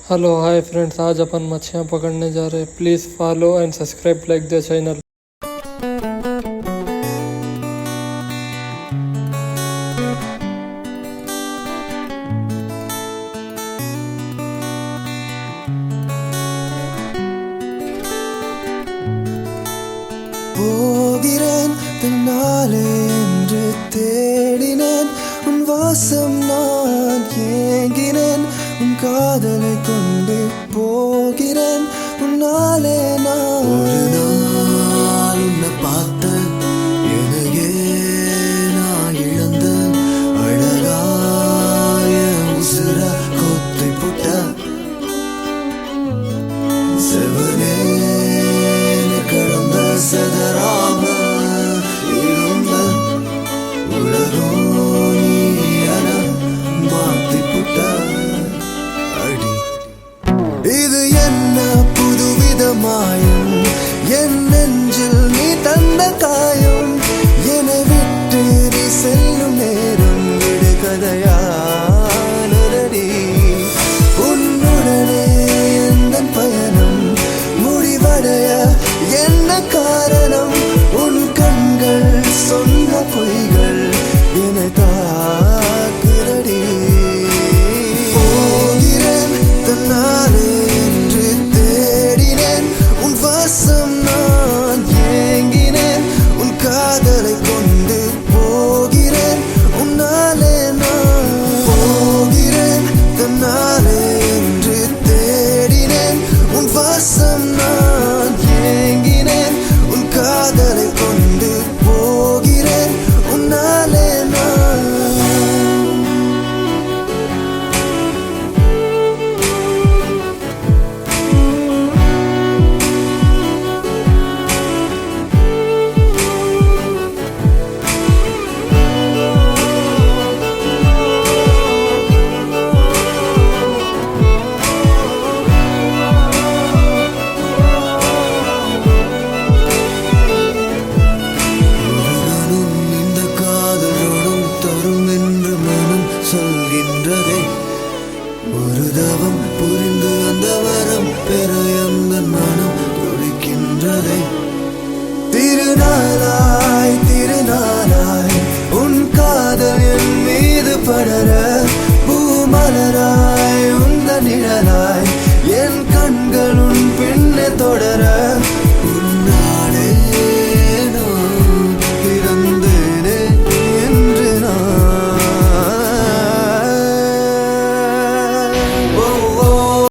Hello hi friends, आज अपन मछलियाँ पकड़ने जा रहे हैं। Please follow and subscribe like the channel. போகிறேன் தன்னாலே என்று தேடினேன் உன் வாசம் நான் ஏங்கினேன் உன் காதலை கொண்டு போகிறேன் உன்னாலே நான் ஒரு நாள் உன்னை பார்த்தேன் எனக்கே நான் இழந்தேன் அழகாய உசுர கொத்தி புட்ட செவனே கடந்த சதராம இருந்த உலகம் நீயன மாத்தி புட்ட அடி இது என்ன புதுவிதமாயும் என் நெஞ்சில் நீ தந்த காயம் என்னை விட்டு நீ செல்லும் நேரம் விடு கதையானடி உன்னுடனே எந்த பயணம் முடிவடைய என்ன காரணம் உன் கண்கள் சொன்ன பொய்கள் என்னை தாக்குதடி போகிறேன் தன்னாலே என்று தேடினேன் உன் வாசம் நான் ஏங்கினேன் உன் காதலை கொண்டு போகிறேன் உன்னாலே நான் போகிறேன் தன்னாலே என்று தேடினேன் உன் வாசம் நான் ஏங்கினேன் உன் காதலை கொண்டு போகிறேன் உன்னாலே நான் இந்த காதலோடும் தரும் என்று மனம் சொல்கின்றதே ஒரு தவம் புரிந்து அந்த வரம் பெற அந்த மனம் துடிக்கின்றதே திருநாளாய் திருநாளாய் உன் காதல் என் மீது படர பூமலராய் உந்த நிழலாய்